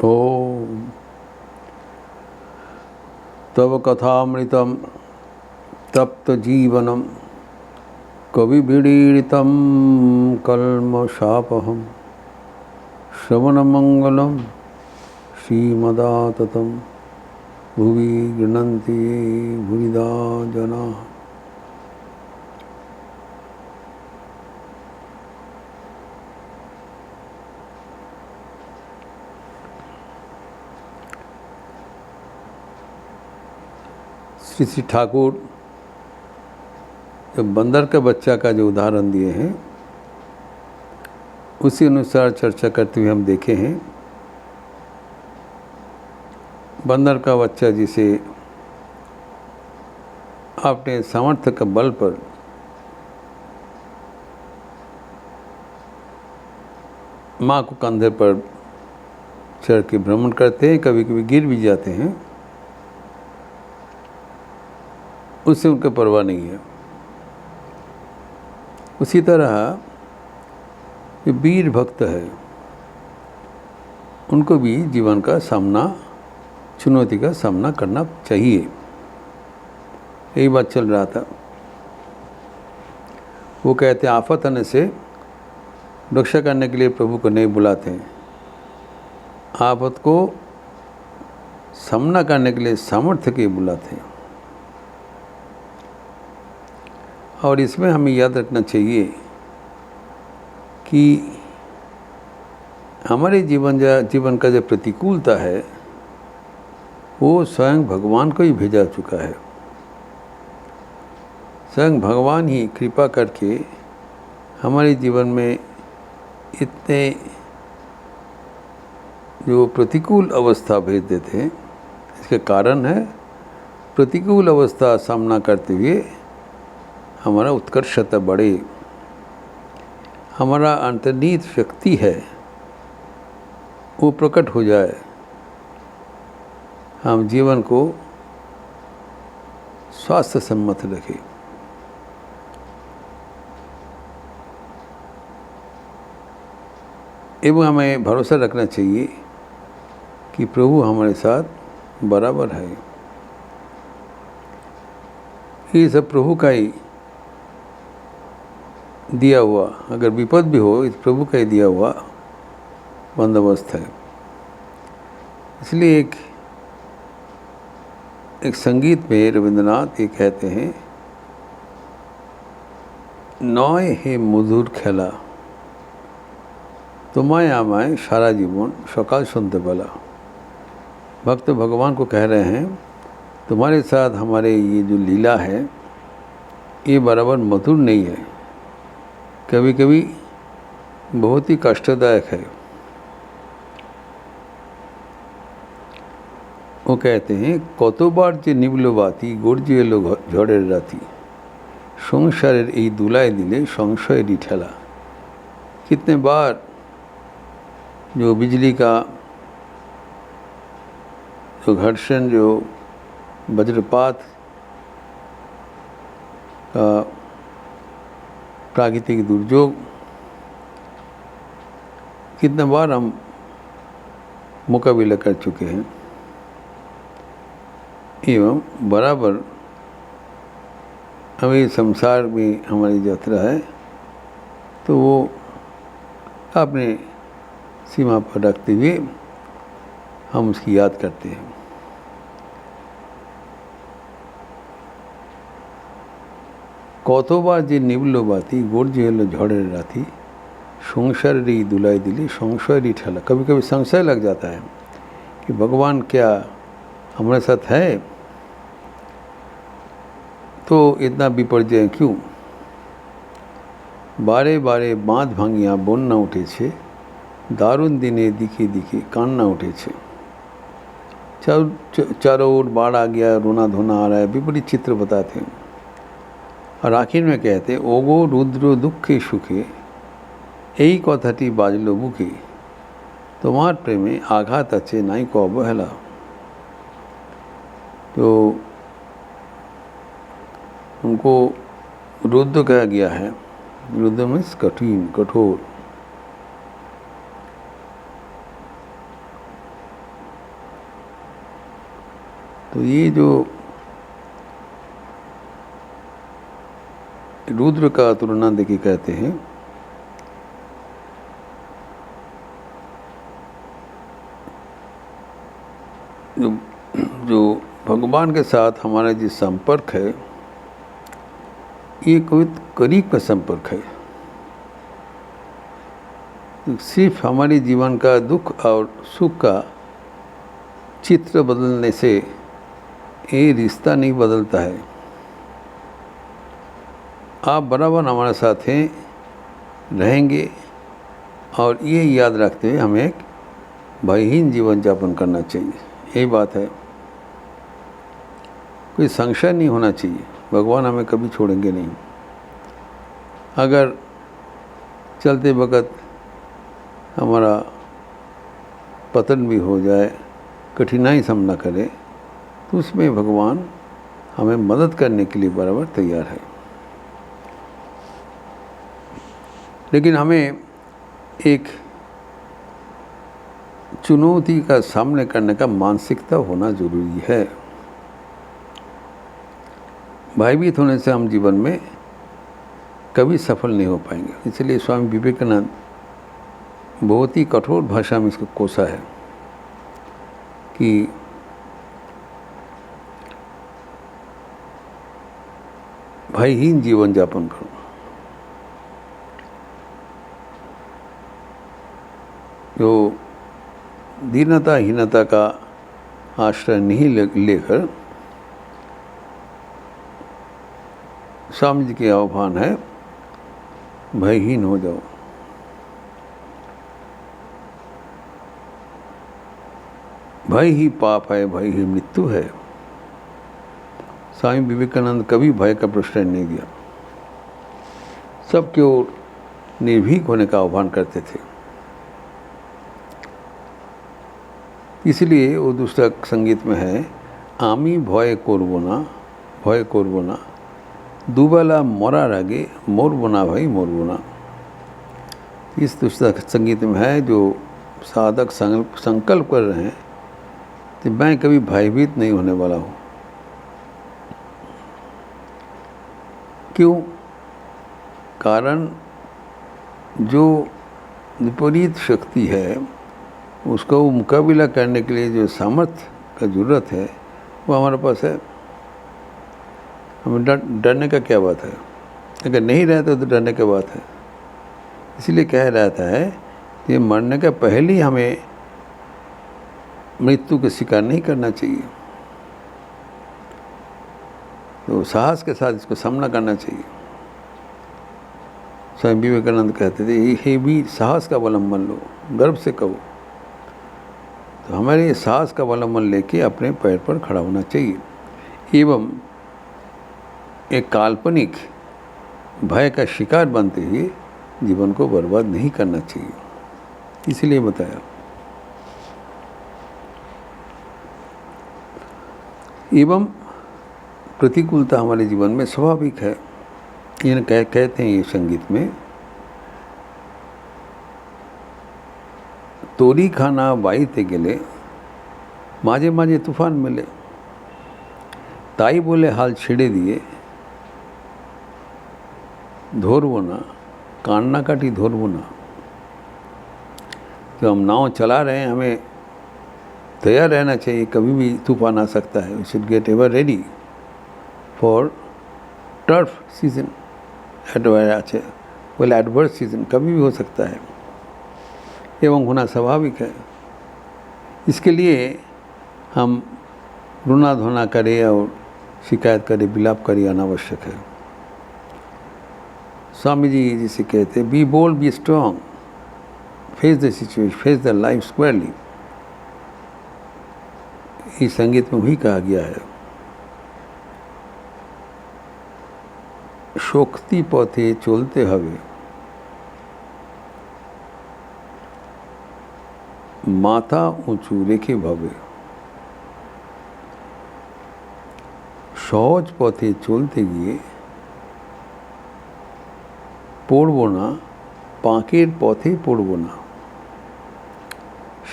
ओम तव कथामृतम तप्त जीवनम कविभिडीडितं कल्मषापहं श्रवणमंगलं श्रीमदाततं भुवि गृह्णन्ति ये भुविदा जनाः। श्री श्री ठाकुर बंदर का बच्चा का जो उदाहरण दिए हैं उसी अनुसार चर्चा करते हुए हम देखे हैं। बंदर का बच्चा जिसे अपने सामर्थ्य का बल पर माँ को कंधे पर चढ़ के भ्रमण करते हैं, कभी कभी गिर भी जाते हैं, उससे उनका परवाह नहीं है। उसी तरह जो वीर भक्त है उनको भी जीवन का सामना, चुनौती का सामना करना चाहिए। यही बात चल रहा था। वो कहते हैं आफत आने से रक्षा करने के लिए प्रभु को नहीं बुलाते हैं, आफत को सामना करने के लिए सामर्थ्य के बुलाते हैं। और इसमें हमें याद रखना चाहिए कि हमारे जीवन का जो प्रतिकूलता है वो स्वयं भगवान को ही भेजा चुका है। स्वयं भगवान ही कृपा करके हमारे जीवन में इतने जो प्रतिकूल अवस्था भेज देते हैं। इसके कारण है प्रतिकूल अवस्था सामना करते हुए हमारा उत्कर्षता बढ़े, हमारा अंतर्निहित शक्ति है वो प्रकट हो जाए, हम जीवन को स्वास्थ्य सम्मत रखें। एवं हमें भरोसा रखना चाहिए कि प्रभु हमारे साथ बराबर है। ये सब प्रभु का ही दिया हुआ, अगर विपद भी हो इस प्रभु का ही दिया हुआ बंदोबस्त है। इसलिए एक संगीत में रविंद्रनाथ ये कहते हैं, नय हे मधुर खेला तुम्हारे आमाय सारा जीवन सकाल सुनते बला। भक्त भगवान को कह रहे हैं तुम्हारे साथ हमारे ये जो लीला है ये बराबर मधुर नहीं है, कभी कभी बहुत ही कष्टदायक है। वो कहते हैं कतबार जे निबल बाती गरजे एलो झड़ेर राती संसारेर এই দুলায় দিলে সংশয়েরই ठेला। कितने बार जो बिजली का जो घर्षण, जो वज्रपात का प्राकृतिक दुर्योग, कितने बार हम मुकाबला कर चुके हैं। एवं बराबर हमें संसार में हमारी यात्रा है तो वो अपने सीमा पर रखते हुए हम उसकी याद करते हैं। কতবার যে নিবল বাতি গর্জে এলো ঝড়ের রাতি संसारेर এই দুলায় দিলে সংশয়েরই ठेला। कभी कभी संशय लग जाता है कि भगवान क्या हमारे साथ है, तो इतना विपर्जय क्यों। बारे बारे बाँध भांगिया बन्या उठेছে दारुण दिने दिखे दिखे कान्ना उठेছে। चारों ओर बाढ़ आ गया, रोना धोना आ रहा है, विपरीत चित्र बताते हैं। और आखिर में कहते ओगो रुद्र दुखे सुखे এই কথাটি বাজলো বুকে তোমার প্রেমে आघात আছে নাই को अवहेला। तो उनको रुद्र कहा गया है। रुद्र मीन्स कठिन, कठोर। तो ये जो रुद्र का तुलना देखिए कहते हैं जो भगवान के साथ हमारा जो संपर्क है ये कोई करीब का संपर्क है। सिर्फ हमारे जीवन का दुख और सुख का चित्र बदलने से ये रिश्ता नहीं बदलता है। आप बराबर हमारे साथ हैं रहेंगे और ये याद रखते हुए हमें एक भयहीन जीवन यापन करना चाहिए। यही बात है, कोई संशय नहीं होना चाहिए, भगवान हमें कभी छोड़ेंगे नहीं। अगर चलते वक्त हमारा पतन भी हो जाए, कठिनाई सामना करे, तो उसमें भगवान हमें मदद करने के लिए बराबर तैयार है। लेकिन हमें एक चुनौती का सामना करने का मानसिकता होना जरूरी है। भयभीत होने से हम जीवन में कभी सफल नहीं हो पाएंगे। इसलिए स्वामी विवेकानंद बहुत ही कठोर भाषा में इसको कोसा है कि भयहीन जीवन यापन करो। जो दीनता हीनता का आश्रय नहीं लेकर स्वामी जी के आह्वान है, भयहीन हो जाओ। भय ही पाप है, भय ही मृत्यु है। स्वामी विवेकानंद कभी भय का प्रश्रय नहीं दिया, सबकी ओर निर्भीक होने का आह्वान करते थे। इसलिए वो दूसरा संगीत में है, आमी भय करबो ना, भय करबो ना, दुबेला मरार आगे मरबो ना भाई मरबो ना। इस दूसरा संगीत में है जो साधक संकल्प कर रहे हैं कि मैं कभी भयभीत नहीं होने वाला हूँ। क्यों? कारण जो विपरीत शक्ति है उसका वो मुकाबला करने के लिए जो सामर्थ्य का ज़रूरत है वो हमारे पास है। हमें डरने का क्या बात है? अगर नहीं रहता तो डरने की बात है। इसलिए कह रहता है कि मरने का पहले ही हमें मृत्यु का शिकार नहीं करना चाहिए, तो साहस के साथ इसको सामना करना चाहिए। स्वामी विवेकानंद कहते थे, ये भी साहस का अवलंबन लो, गर्व से कहो। तो हमारे साहस का अवलंबन लेके अपने पैर पर खड़ा होना चाहिए एवं एक काल्पनिक भय का शिकार बनते हुए जीवन को बर्बाद नहीं करना चाहिए। इसलिए बताया। एवं प्रतिकूलता हमारे जीवन में स्वाभाविक है। ये कहते हैं ये संगीत में, तोरी खाना बाईते गेले माझे माझे तूफान मिले, ताई बोले हाल छिड़े दिए धोरबो ना, कान्ना काटी धोरबो ना। जो हम नाव चला रहे हैं हमें तैयार रहना चाहिए, कभी भी तूफान आ सकता है। We should get ever ready for turf season adverse season, कभी भी हो सकता है एवं होना स्वाभाविक है। इसके लिए हम रोना धोना करें और शिकायत करें, विलाप करें अनावश्यक है। स्वामी जी जिसे कहते हैं, be bold be strong, face the situation, face the life squarely. इस संगीत में भी कहा गया है, शक्ति पथे चलते हवे माथा ऊंचू रेखे भावे, सहज पथे चलते गए पड़बो ना, पाकेर पथे पड़बो ना।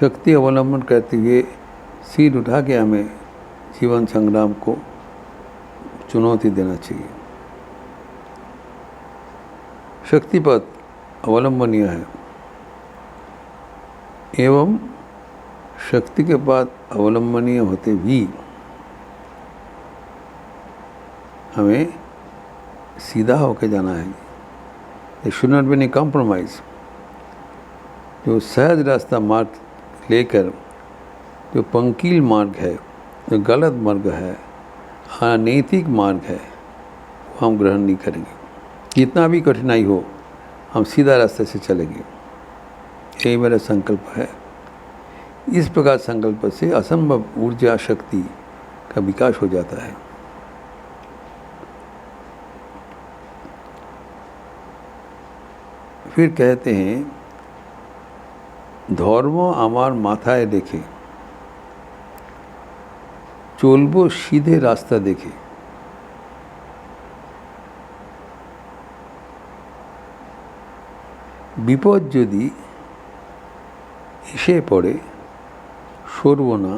शक्ति अवलंबन करते हुए सिर उठा के हमें जीवन संग्राम को चुनौती देना चाहिए। शक्तिपथ अवलंबनीय है एवं शक्ति के बाद अवलंबनीय होते भी हमें सीधा होकर जाना है। There should not be any compromise। जो सहज रास्ता मार्ग लेकर जो पंकील मार्ग है, जो गलत मार्ग है, अनैतिक मार्ग है, वो हम ग्रहण नहीं करेंगे। जितना भी कठिनाई हो हम सीधा रास्ते से चलेंगे, यही मेरा संकल्प है। इस प्रकार संकल्प से असंभव ऊर्जा शक्ति का विकास हो जाता है। फिर कहते हैं धर्म आमार माथाय देखे चलबो सीधे रास्ता देखे। विपद यदि एसे पड़े সরব না,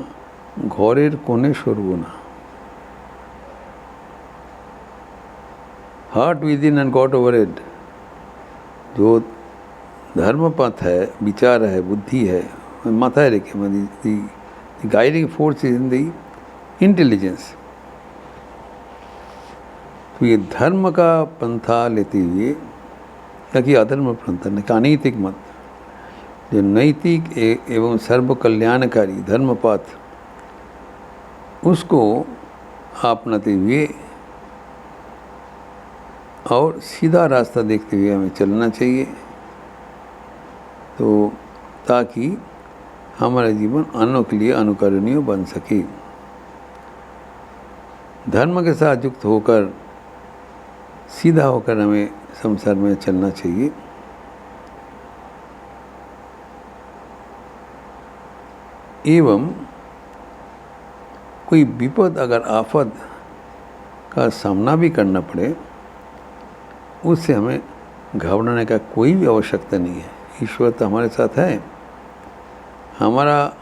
ঘরের কোণে সরব না। Heart with in and got over it. जो धर्म पथ है, विचार है, बुद्धि है, माथा रेखे guiding force is in the intelligence. तो ये धर्म का पंथा लेते हुए, ताकि अधर्म पंथा न अनैतिक मत, जो नैतिक एवं सर्व कल्याणकारी धर्मपथ उसको अपनाते हुए और सीधा रास्ता देखते हुए हमें चलना चाहिए, तो ताकि हमारा जीवन अन्यों के लिए अनुकरणीय बन सके। धर्म के साथ युक्त होकर सीधा होकर हमें संसार में चलना चाहिए। एवं कोई विपद अगर आफत का सामना भी करना पड़े, उससे हमें घबराने का कोई भी आवश्यकता नहीं है। ईश्वर तो हमारे साथ है, हमारा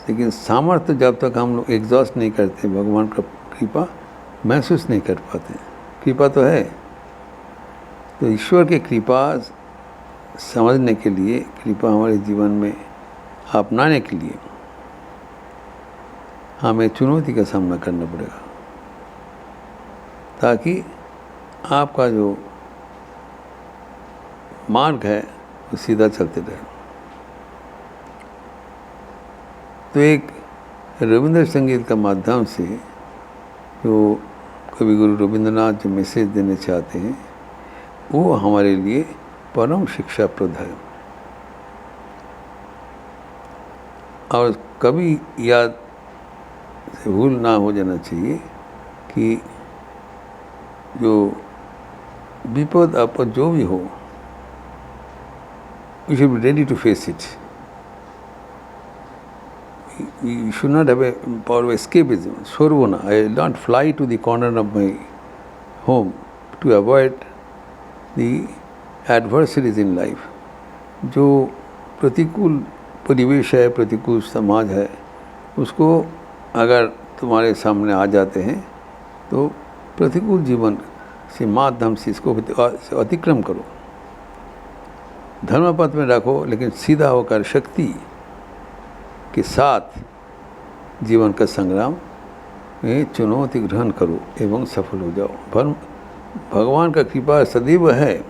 लेकिन सामर्थ्य जब तक हम लोग एग्जॉस्ट नहीं करते, भगवान का कृपा महसूस नहीं कर पाते। कृपा तो है, तो ईश्वर की कृपा समझने के लिए, कृपा हमारे जीवन में अपनाने के लिए हमें चुनौती का सामना करना पड़ेगा, ताकि आपका जो मार्ग है वो सीधा चलते रहे। तो एक रविंद्र संगीत का माध्यम से जो कवि गुरु रविंद्रनाथ जो मैसेज देने चाहते हैं, वो हमारे लिए परम शिक्षाप्रद है। और कभी याद से भूल ना हो जाना चाहिए कि जो विपद आपद जो भी हो, we should be ready to face it. We should not have a power of escapism. Sorvona, I will not fly to the corner of my home to avoid the adversaries in life. जो प्रतिकूल परिवेश है, प्रतिकूल समाज है, उसको अगर तुम्हारे सामने आ जाते हैं तो प्रतिकूल जीवन से माध्यम से इसको अतिक्रम करो, धर्मपथ में रखो, लेकिन सीधा होकर शक्ति के साथ जीवन का संग्राम में चुनौती ग्रहण करो एवं सफल हो जाओ। भगवान का कृपा सदैव है,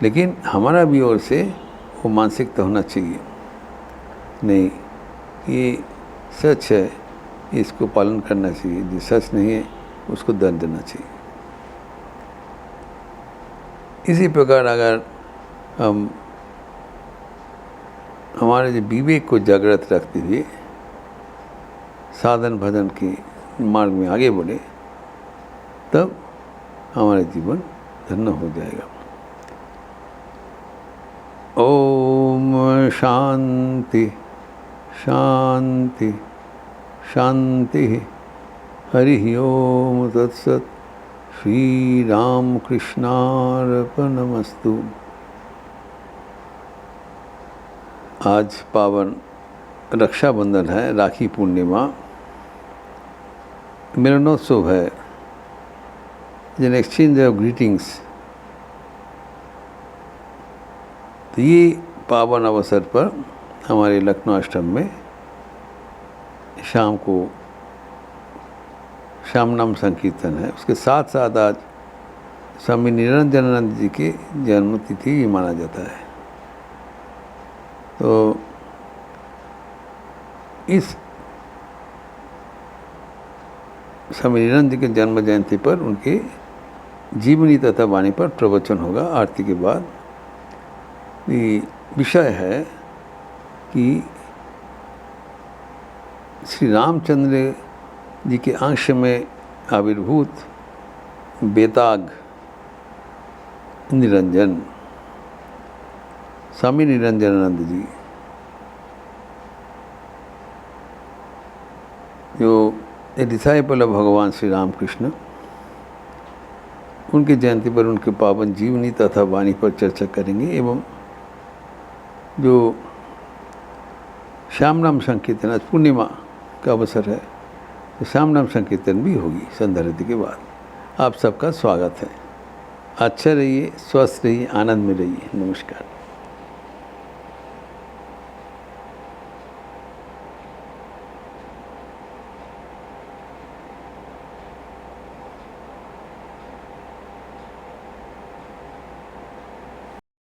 लेकिन हमारा भी ओर से वो मानसिकता होना चाहिए, नहीं ये सच है, इसको पालन करना चाहिए, जो सच नहीं है उसको दंड देना चाहिए। इसी प्रकार अगर हम हमारे जो विवेक को जागृत रखते हुए साधन भजन के मार्ग में आगे बढ़े, तब हमारा जीवन धन्य हो जाएगा। ओम शांति शांति शांति। हरि ओम तत्सत। श्री राम कृष्णार्पणमस्तु। आज पावन रक्षाबंधन है, राखी पूर्णिमा। मिलनोत्सव है, एन एक्सचेंज ऑफ ग्रीटिंग्स। तो ये पावन अवसर पर हमारे लखनऊ आश्रम में शाम को श्याम नाम संकीर्तन है। उसके साथ साथ आज स्वामी निरंजनानंद जी की जन्म तिथि ही माना जाता है। तो इस स्वामी निरंजन जी के जन्म जयंती पर उनके जीवनी तथा वाणी पर प्रवचन होगा आरती के बाद। ये विषय है कि श्री रामचंद्र जी के अंश में आविर्भूत बेताग निरंजन स्वामी निरंजनानंद जी, जो ए डिसाइपल ऑफ भगवान श्री रामकृष्ण, उनकी जयंती पर उनके पावन जीवनी तथा वाणी पर चर्चा करेंगे। एवं जो श्याम नाम संकीर्तन, आज पूर्णिमा का अवसर है, तो श्याम नाम संकीर्तन भी होगी संध्या आरती के बाद। आप सबका स्वागत है। अच्छा रहिए, स्वस्थ रहिए, आनंद में रहिए। नमस्कार।